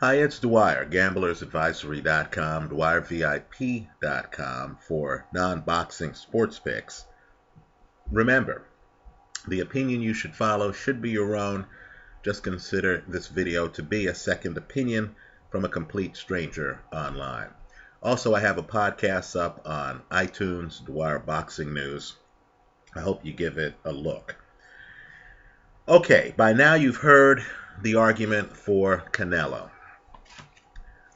Hi, it's Dwyer, gamblersadvisory.com, dwyervip.com for non-boxing sports picks. Remember, the opinion you should follow should be your own. Just consider this video to be a second opinion from a complete stranger online. Also, I have a podcast up on iTunes, Dwyer Boxing News. I hope you give it a look. Okay, by now you've heard the argument for Canelo.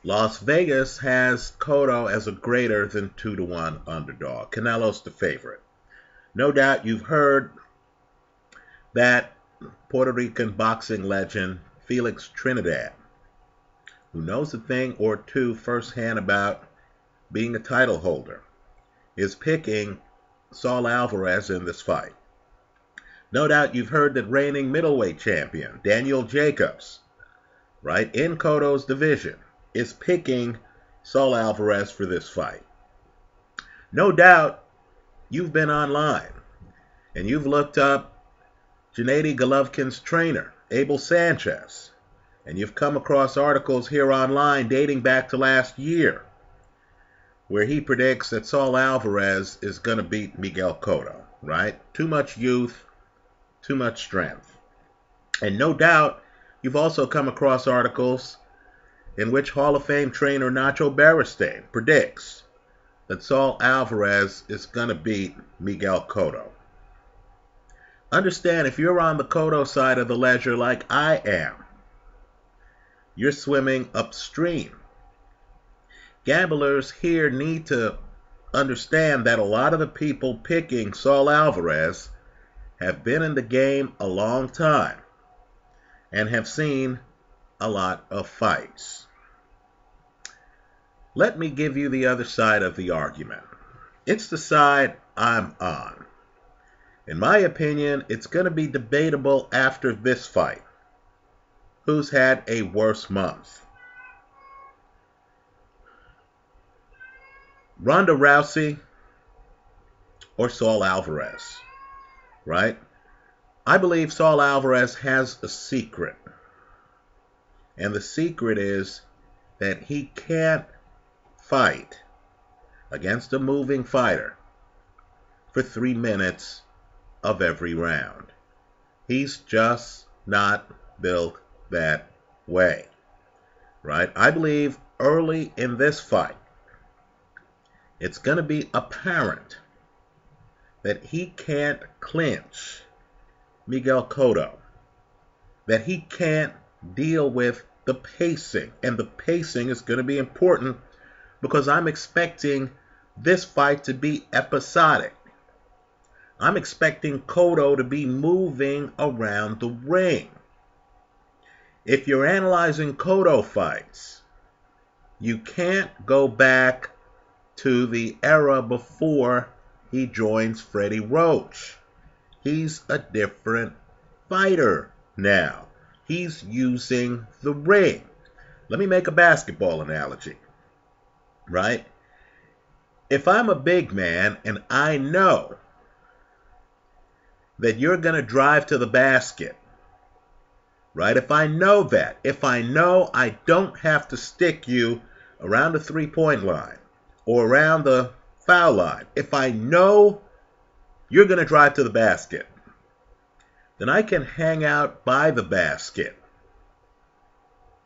Las Vegas has Cotto as a greater than 2-1 underdog. Canelo's the favorite. No doubt you've heard that Puerto Rican boxing legend Felix Trinidad, who knows a thing or two firsthand about being a title holder, is picking Saul Alvarez in this fight. No doubt you've heard that reigning middleweight champion Daniel Jacobs, right, in Cotto's division, is picking Saul Alvarez for this fight. No doubt you've been online and you've looked up Gennady Golovkin's trainer, Abel Sanchez, and you've come across articles here online dating back to last year where he predicts that Saul Alvarez is going to beat Miguel Cotto, right? Too much youth, too much strength. And no doubt you've also come across articles in which Hall of Fame trainer Nacho Beristain predicts that Saul Alvarez is going to beat Miguel Cotto. Understand, if you're on the Cotto side of the ledger like I am, you're swimming upstream. Gamblers here need to understand that a lot of the people picking Saul Alvarez have been in the game a long time and have seen a lot of fights. Let me give you the other side of the argument. It's the side I'm on. In my opinion, it's going to be debatable after this fight who's had a worse month. Ronda Rousey or Saul Alvarez, right? I believe Saul Alvarez has a secret. And the secret is that he can't fight against a moving fighter for 3 minutes of every round. He's just not built that way, right? I believe early in this fight, it's going to be apparent that he can't clinch Miguel Cotto, that he can't deal with the pacing, and the pacing is going to be important because I'm expecting this fight to be episodic. I'm expecting Cotto to be moving around the ring. If you're analyzing Cotto fights, you can't go back to the era before he joins Freddie Roach. He's a different fighter now. He's using the ring. Let me make a basketball analogy, right? If I'm a big man and I know that you're going to drive to the basket, right? If I know that, if I know I don't have to stick you around the three-point line or around the foul line, if I know you're going to drive to the basket, then I can hang out by the basket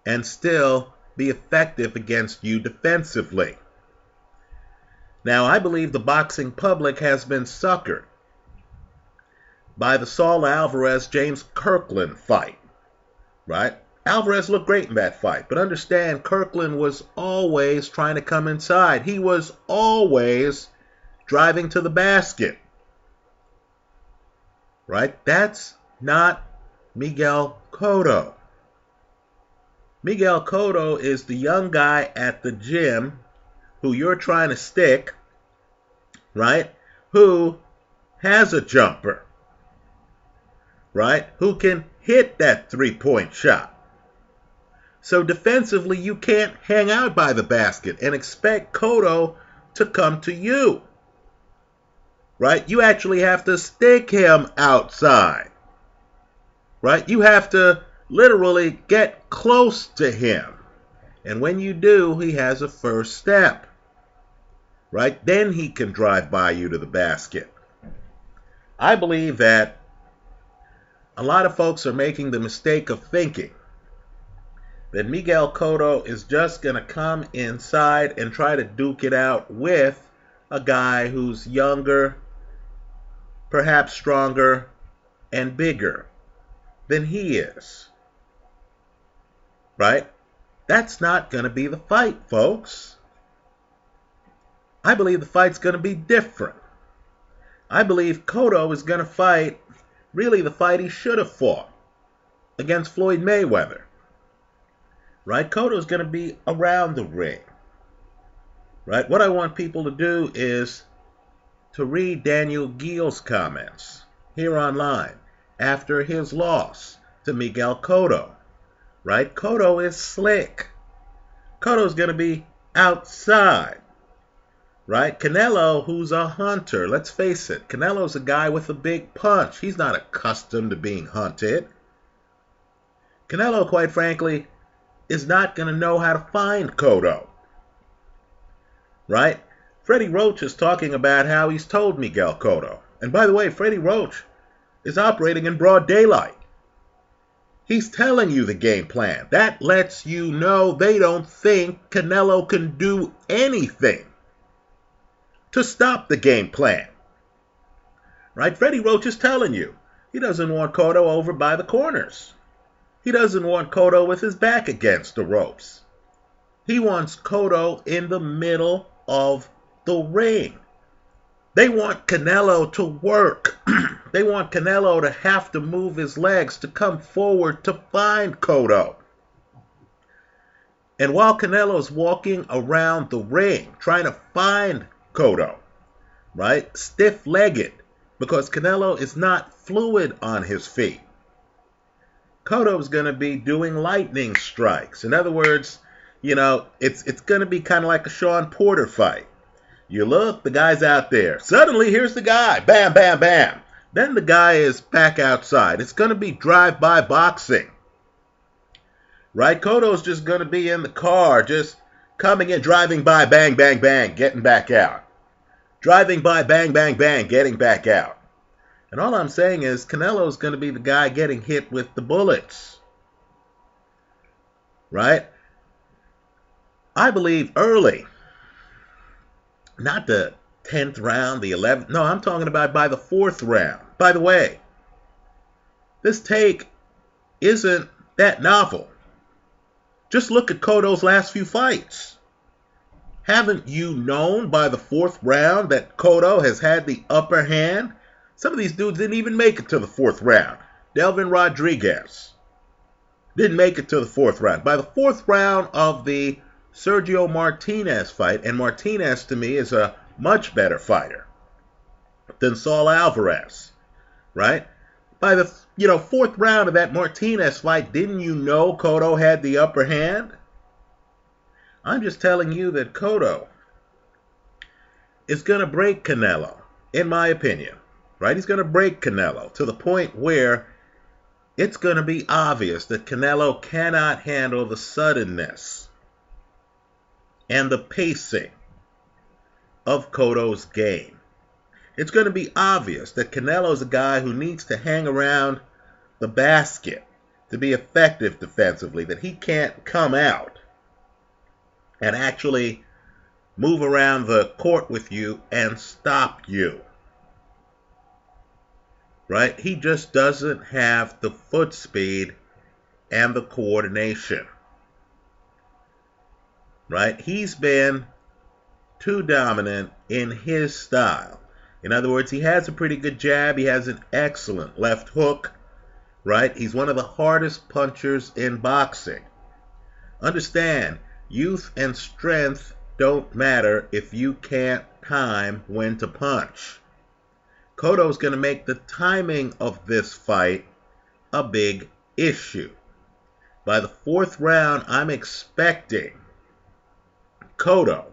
and still be effective against you defensively. Now, I believe the boxing public has been suckered by the Saul Alvarez-James Kirkland fight, right? Alvarez looked great in that fight, but understand, Kirkland was always trying to come inside. He was always driving to the basket, right? That's not Miguel Cotto. Miguel Cotto is the young guy at the gym who you're trying to stick, right? Who has a jumper, right? Who can hit that three-point shot. So defensively, you can't hang out by the basket and expect Cotto to come to you, right? You actually have to stick him outside, right? You have to literally get close to him And when you do, he has a first step. Right? Then he can drive by you to the basket. I believe that a lot of folks are making the mistake of thinking that Miguel Cotto is just going to come inside and try to duke it out with a guy who's younger, perhaps stronger, and bigger than he is. Right? That's not going to be the fight, folks. I believe the fight's going to be different. I believe Cotto is going to fight really the fight he should have fought against Floyd Mayweather. Right? Cotto's going to be around the ring. Right? What I want people to do is to read Daniel Geale's comments here online after his loss to Miguel Cotto. Right? Cotto is slick. Cotto's going to be outside. Right? Canelo, who's a hunter, let's face it, Canelo's a guy with a big punch. He's not accustomed to being hunted. Canelo, quite frankly, is not going to know how to find Cotto. Right? Freddie Roach is talking about how he's told Miguel Cotto. And by the way, Freddie Roach is operating in broad daylight. He's telling you the game plan. That lets you know they don't think Canelo can do anything to stop the game plan. Right? Freddie Roach is telling you he doesn't want Cotto over by the corners. He doesn't want Cotto with his back against the ropes. He wants Cotto in the middle of the ring. They want Canelo to work. They want Canelo to have to move his legs to come forward to find Cotto. And while Canelo's walking around the ring trying to find Cotto, right, stiff-legged, because Canelo is not fluid on his feet, Cotto's going to be doing lightning strikes. In other words, it's going to be kind of like a Sean Porter fight. You look, the guy's out there. Suddenly, here's the guy. Bam, bam, bam. Then the guy is back outside. It's going to be drive-by boxing. Right? Cotto's just going to be in the car, just coming in, driving by, bang, bang, bang, getting back out. Driving by, bang, bang, bang, getting back out. And all I'm saying is Canelo's going to be the guy getting hit with the bullets. Right? I believe early, not the 10th round, the 11th. No, I'm talking about by the 4th round. By the way, this take isn't that novel. Just look at Cotto's last few fights. Haven't you known by the 4th round that Cotto has had the upper hand? Some of these dudes didn't even make it to the 4th round. Delvin Rodriguez didn't make it to the 4th round. By the 4th round of the Sergio Martinez fight, and Martinez to me is a much better fighter than Saul Alvarez, right? By the 4th round of that Martinez fight, didn't you know Cotto had the upper hand? I'm just telling you that Cotto is going to break Canelo, in my opinion, right? He's going to break Canelo to the point where it's going to be obvious that Canelo cannot handle the suddenness and the pacing of Cotto's game. It's going to be obvious that Canelo is a guy who needs to hang around the basket to be effective defensively, that he can't come out and actually move around the court with you and stop you. Right? He just doesn't have the foot speed and the coordination. Right? He's been too dominant in his style. In other words, he has a pretty good jab. He has an excellent left hook. Right? He's one of the hardest punchers in boxing. Understand, youth and strength don't matter if you can't time when to punch. Cotto's going to make the timing of this fight a big issue. By the 4th round, I'm expecting Cotto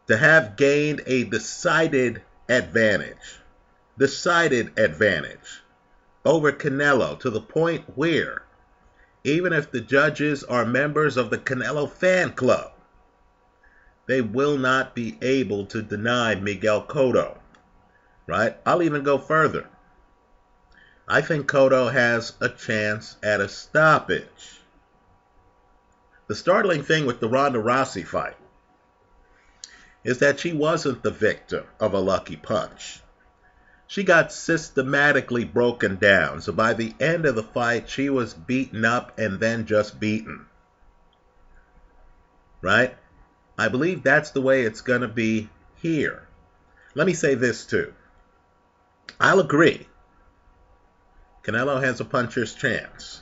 to have gained a decided advantage over Canelo, to the point where even if the judges are members of the Canelo fan club, they will not be able to deny Miguel Cotto, right? I'll even go further. I think Cotto has a chance at a stoppage. The startling thing with the Ronda Rousey fight is that she wasn't the victim of a lucky punch. She got systematically broken down, so by the end of the fight, she was beaten up and then just beaten. Right? I believe that's the way it's going to be here. Let me say this too. I'll agree. Canelo has a puncher's chance.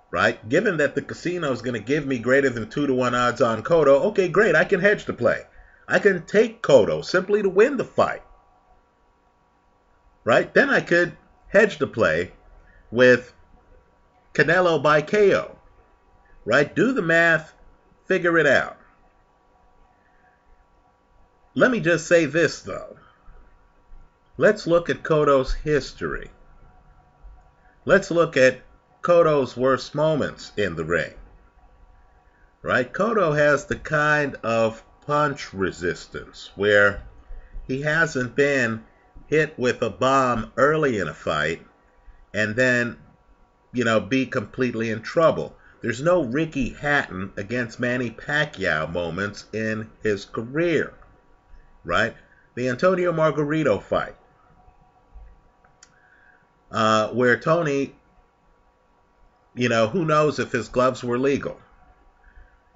Right? Given that the casino is going to give me greater than 2-to-1 odds on Cotto, okay, great, I can hedge the play. I can take Cotto simply to win the fight. Right? Then I could hedge the play with Canelo by KO. Right? Do the math, figure it out. Let me just say this, though. Let's look at Cotto's history. Let's look at Cotto's worst moments in the ring. Right? Cotto has the kind of punch resistance where he hasn't been hit with a bomb early in a fight and then, be completely in trouble. There's no Ricky Hatton against Manny Pacquiao moments in his career, right? The Antonio Margarito fight, where Tony, who knows if his gloves were legal,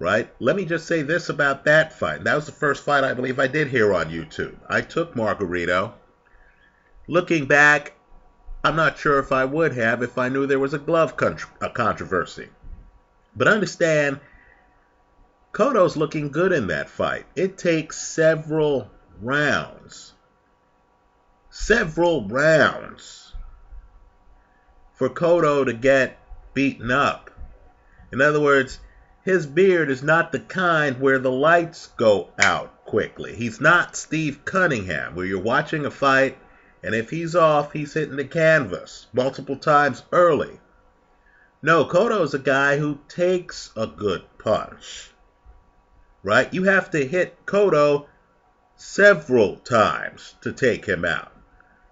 right? Let me just say this about that fight. That was the first fight I believe I did here on YouTube. I took Margarito. Looking back, I'm not sure if I would have if I knew there was a glove controversy. But understand, Cotto's looking good in that fight. It takes several rounds for Cotto to get beaten up. In other words, his beard is not the kind where the lights go out quickly. He's not Steve Cunningham, where you're watching a fight, and if he's off, he's hitting the canvas multiple times early. No, Cotto's a guy who takes a good punch. Right? You have to hit Cotto several times to take him out.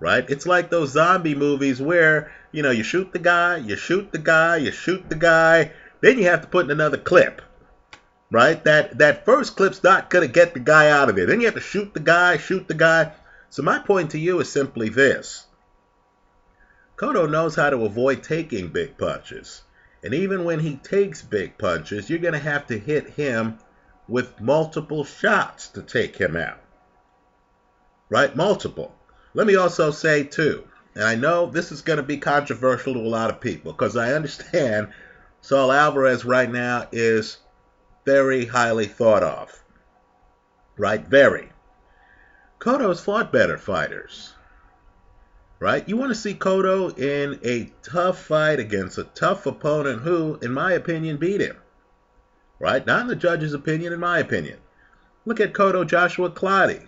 Right? It's like those zombie movies where, you shoot the guy, you shoot the guy, you shoot the guy, then you have to put in another clip. Right? That first clip's not going to get the guy out of there. Then you have to shoot the guy. So my point to you is simply this. Cotto knows how to avoid taking big punches. And even when he takes big punches, you're going to have to hit him with multiple shots to take him out. Right? Multiple. Let me also say, too, and I know this is going to be controversial to a lot of people, because I understand Saul Alvarez right now is very highly thought of. Right? Very. Cotto's fought better fighters. Right? You want to see Cotto in a tough fight against a tough opponent who, in my opinion, beat him. Right? Not in the judge's opinion, in my opinion. Look at Cotto Joshua Clottey.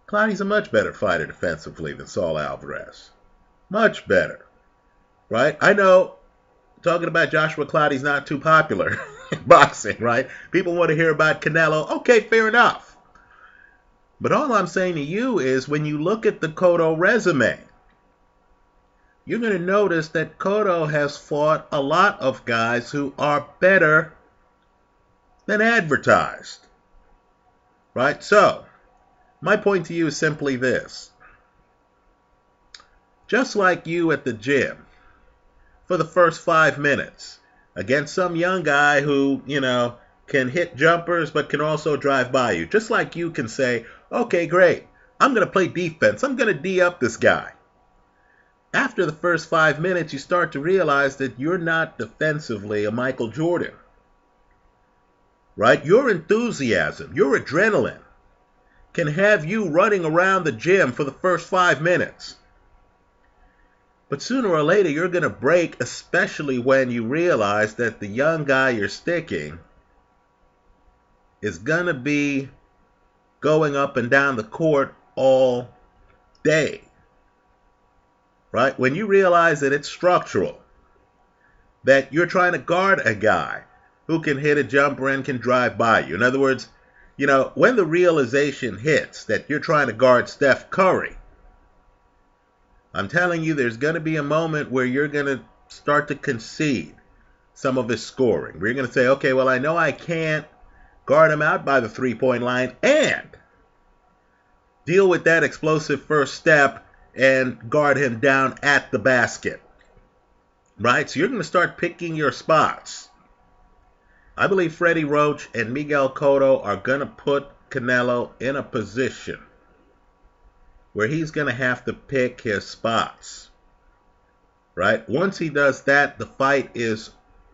Clottey's a much better fighter defensively than Saul Alvarez. Much better. Right? I know talking about Joshua Clottey's not too popular in boxing, right? People want to hear about Canelo. Okay, fair enough. But all I'm saying to you is when you look at the Cotto resume, you're going to notice that Cotto has fought a lot of guys who are better than advertised. Right? So, my point to you is simply this. Just like you at the gym, for the first 5 minutes, against some young guy who, can hit jumpers but can also drive by you. Just like you can say, okay, great, I'm going to play defense. I'm going to D up this guy. After the first 5 minutes, you start to realize that you're not defensively a Michael Jordan. Right? Your enthusiasm, your adrenaline can have you running around the gym for the first 5 minutes. But sooner or later, you're going to break, especially when you realize that the young guy you're sticking is going to be going up and down the court all day. Right? When you realize that it's structural, that you're trying to guard a guy who can hit a jumper and can drive by you. In other words, when the realization hits that you're trying to guard Steph Curry, I'm telling you, there's going to be a moment where you're going to start to concede some of his scoring. Where you're going to say, okay, well, I know I can't guard him out by the three-point line and deal with that explosive first step and guard him down at the basket. Right? So you're going to start picking your spots. I believe Freddie Roach and Miguel Cotto are going to put Canelo in a position where he's going to have to pick his spots. Right? Once he does that, the fight is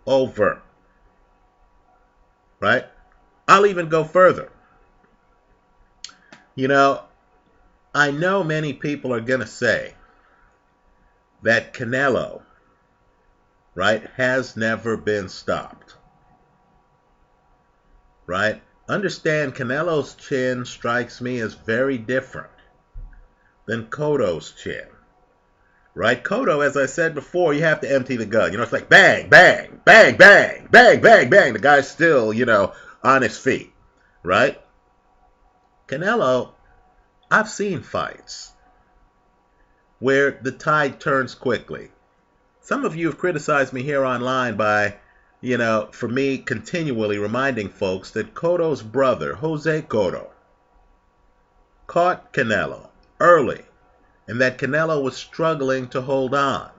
over. Right? I'll even go further. I know many people are going to say that Canelo, right, has never been stopped. Right? Understand, Canelo's chin strikes me as very different than Cotto's chin. Right? Cotto, as I said before, you have to empty the gun. It's like bang, bang, bang, bang, bang, bang, bang. The guy's still, on his feet. Right? Canelo, I've seen fights where the tide turns quickly. Some of you have criticized me here online by, for me continually reminding folks that Cotto's brother, Jose Cotto, caught Canelo early and that Canelo was struggling to hold on.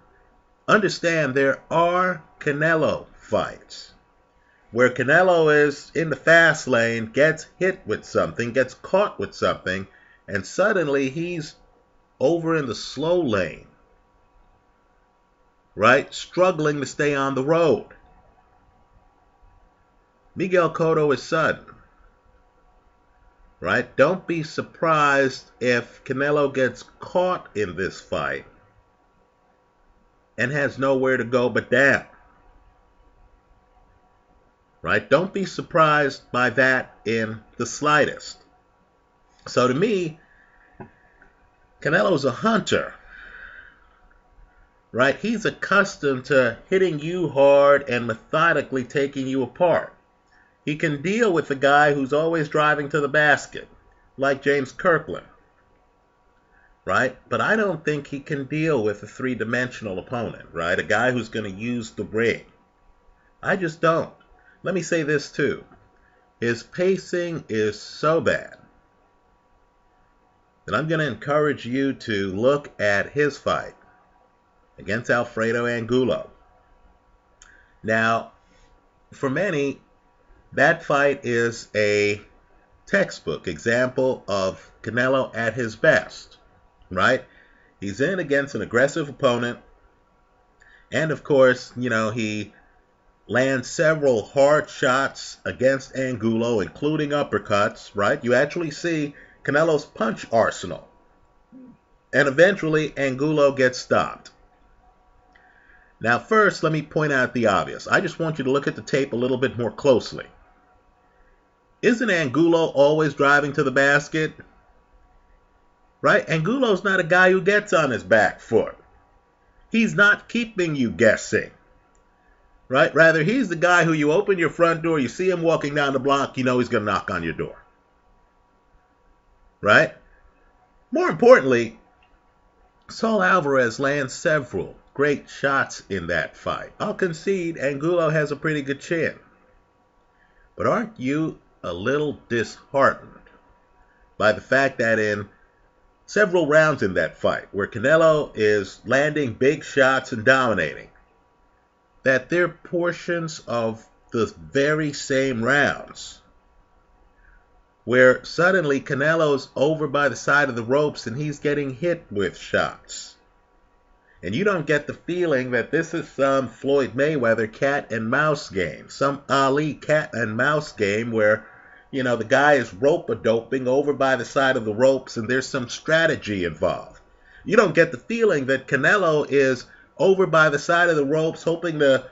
Understand, there are Canelo fights where Canelo is in the fast lane, gets hit with something, gets caught with something, and suddenly he's over in the slow lane, right? Struggling to stay on the road. Miguel Cotto is sudden, right? Don't be surprised if Canelo gets caught in this fight and has nowhere to go but down. Right? Don't be surprised by that in the slightest. So to me, Canelo's a hunter. Right? He's accustomed to hitting you hard and methodically taking you apart. He can deal with the guy who's always driving to the basket, like James Kirkland. Right? But I don't think he can deal with a three-dimensional opponent, right? A guy who's going to use the ring. I just don't. Let me say this too. His pacing is so bad that I'm going to encourage you to look at his fight against Alfredo Angulo. Now, for many, that fight is a textbook example of Canelo at his best, right? He's in against an aggressive opponent, and of course, he lands several hard shots against Angulo, including uppercuts, right? You actually see Canelo's punch arsenal. And eventually, Angulo gets stopped. Now, first, let me point out the obvious. I just want you to look at the tape a little bit more closely. Isn't Angulo always driving to the basket? Right? Angulo's not a guy who gets on his back foot. He's not keeping you guessing. Right? Rather, he's the guy who you open your front door, you see him walking down the block, you know he's going to knock on your door. Right? More importantly, Saul Alvarez lands several great shots in that fight. I'll concede Angulo has a pretty good chin. But aren't you a little disheartened by the fact that in several rounds in that fight, where Canelo is landing big shots and dominating, that they're portions of the very same rounds where suddenly Canelo's over by the side of the ropes and he's getting hit with shots. And you don't get the feeling that this is some Floyd Mayweather cat and mouse game, some Ali cat and mouse game where, the guy is rope-a-doping over by the side of the ropes and there's some strategy involved. You don't get the feeling that Canelo is over by the side of the ropes hoping to,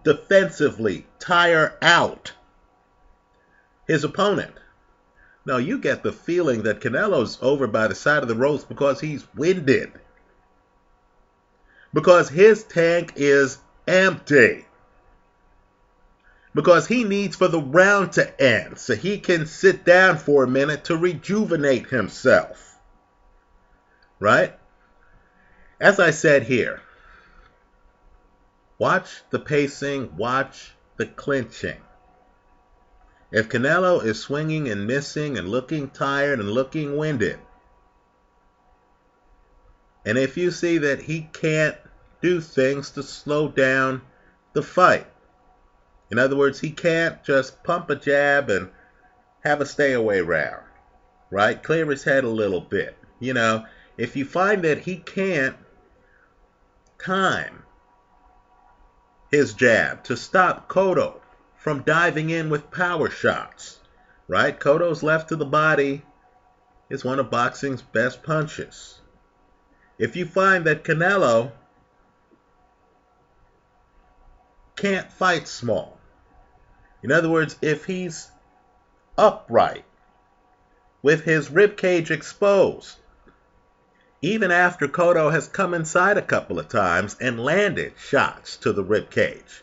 defensively tire out his opponent. No, you get the feeling that Canelo's over by the side of the ropes because he's winded. Because his tank is empty. Because he needs for the round to end so he can sit down for a minute to rejuvenate himself. Right? As I said here, watch the pacing, watch the clinching. If Canelo is swinging and missing and looking tired and looking winded, and if you see that he can't do things to slow down the fight, in other words, he can't just pump a jab and have a stay away round, right? Clear his head a little bit. You know, if you find that he can't time his jab to stop Cotto from diving in with power shots, right? Cotto's left to the body is one of boxing's best punches. If you find that Canelo can't fight small, in other words, if he's upright with his ribcage exposed, even after Cotto has come inside a couple of times and landed shots to the ribcage,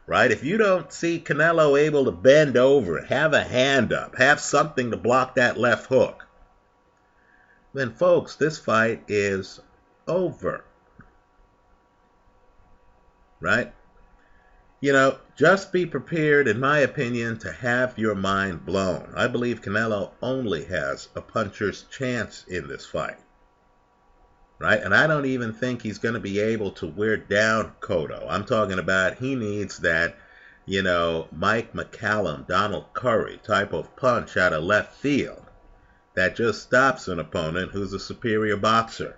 right? If you don't see Canelo able to bend over, have a hand up, have something to block that left hook, then folks, this fight is over, right? You know, just be prepared, in my opinion, to have your mind blown. I believe Canelo only has a puncher's chance in this fight, right? And I don't even think he's going to be able to wear down Cotto. I'm talking about he needs that, you know, Mike McCallum, Donald Curry type of punch out of left field that just stops an opponent who's a superior boxer,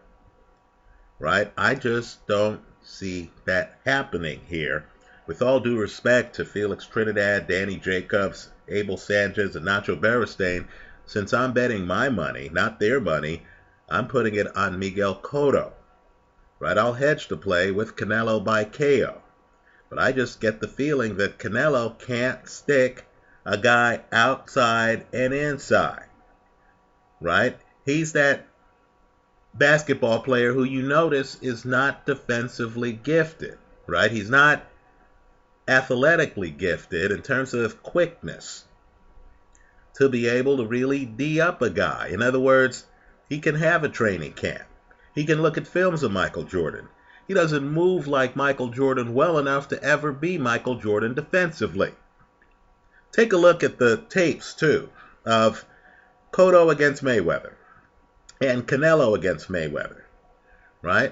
right? I just don't see that happening here. With all due respect to Felix Trinidad, Danny Jacobs, Abel Sanchez, and Nacho Beristain, since I'm betting my money, not their money, I'm putting it on Miguel Cotto. Right? I'll hedge the play with Canelo by KO. But I just get the feeling that Canelo can't stick a guy outside and inside. Right? He's that basketball player who you notice is not defensively gifted. Right? He's not athletically gifted in terms of quickness to be able to really D up a guy. In other words, he can have a training camp. He can look at films of Michael Jordan. He doesn't move like Michael Jordan well enough to ever be Michael Jordan defensively. Take a look at the tapes, too, of Cotto against Mayweather and Canelo against Mayweather, right?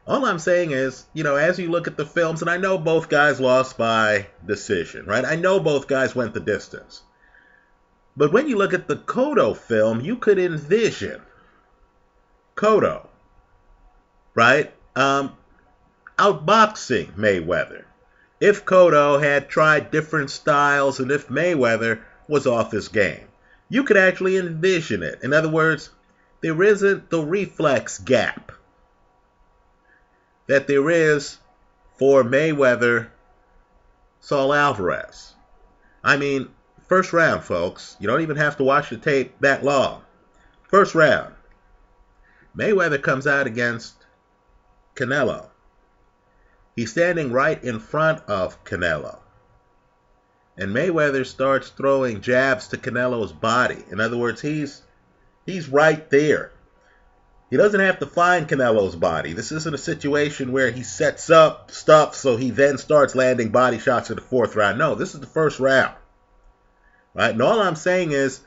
All I'm saying is, you know, as you look at the films, and I know both guys lost by decision, right? I know both guys went the distance. But when you look at the Cotto film, you could envision Cotto, right, outboxing Mayweather. If Cotto had tried different styles and if Mayweather was off his game, you could actually envision it. In other words, there isn't the reflex gap that there is for Mayweather, Saul Alvarez. I mean, first round, folks. You don't even have to watch the tape that long. First round. Mayweather comes out against Canelo. He's standing right in front of Canelo. And Mayweather starts throwing jabs to Canelo's body. In other words, he's right there. He doesn't have to find Canelo's body. This isn't a situation where he sets up stuff so he then starts landing body shots in the fourth round. No, this is the first round. Right? And all I'm saying is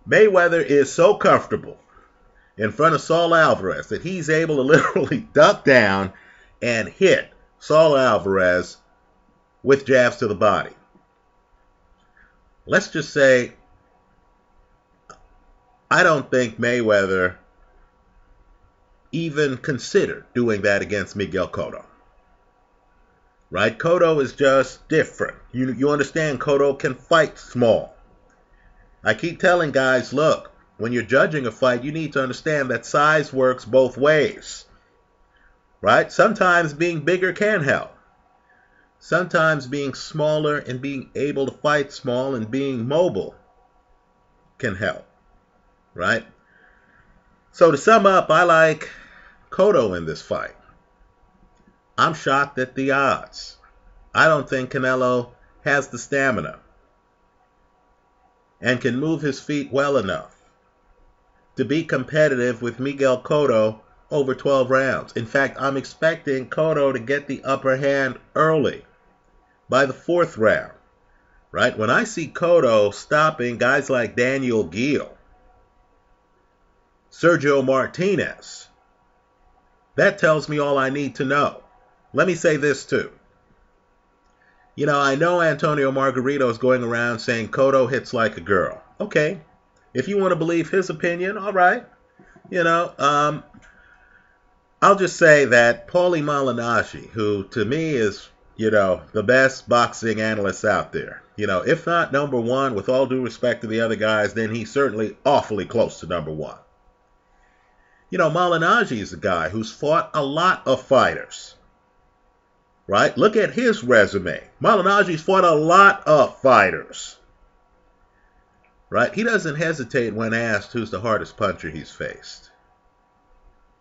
Mayweather is so comfortable in front of Saul Alvarez that he's able to literally duck down and hit Saul Alvarez with jabs to the body. Let's just say I don't think Mayweather even considered doing that against Miguel Cotto. Right? Cotto is just different. You understand Cotto can fight small. I keep telling guys, look, when you're judging a fight, you need to understand that size works both ways. Right? Sometimes being bigger can help. Sometimes being smaller and being able to fight small and being mobile can help. Right? So to sum up, I like Cotto in this fight. I'm shocked at the odds. I don't think Canelo has the stamina and can move his feet well enough to be competitive with Miguel Cotto over 12 rounds. In fact, I'm expecting Cotto to get the upper hand early, by the 4th round. Right? When I see Cotto stopping guys like Daniel Geale, Sergio Martinez, that tells me all I need to know. Let me say this too. I know Antonio Margarito is going around saying Cotto hits like a girl. Okay. If you want to believe his opinion, all right. I'll just say that Paulie Malignaggi, who to me is, the best boxing analyst out there, if not number one, with all due respect to the other guys, then he's certainly awfully close to number one. Malignaggi is a guy who's fought a lot of fighters. Right? Look at his resume. Malignaggi's fought a lot of fighters. Right? He doesn't hesitate when asked who's the hardest puncher he's faced.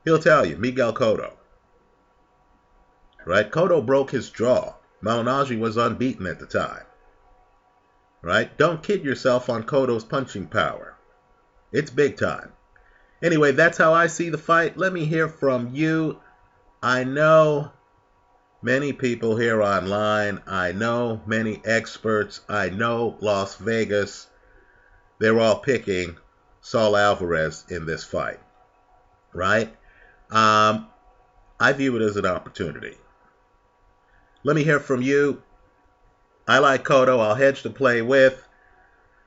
He'll tell you, Miguel Cotto. Right? Cotto broke his jaw. Malignaggi was unbeaten at the time. Right? Don't kid yourself on Cotto's punching power. It's big time. Anyway, that's how I see the fight. Let me hear from you. I know many people here online. I know many experts. I know Las Vegas. They're all picking Saul Alvarez in this fight. Right? I view it as an opportunity. Let me hear from you. I like Cotto. I'll hedge to play with.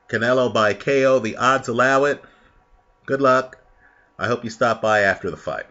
Canelo by KO. The odds allow it. Good luck. I hope you stop by after the fight.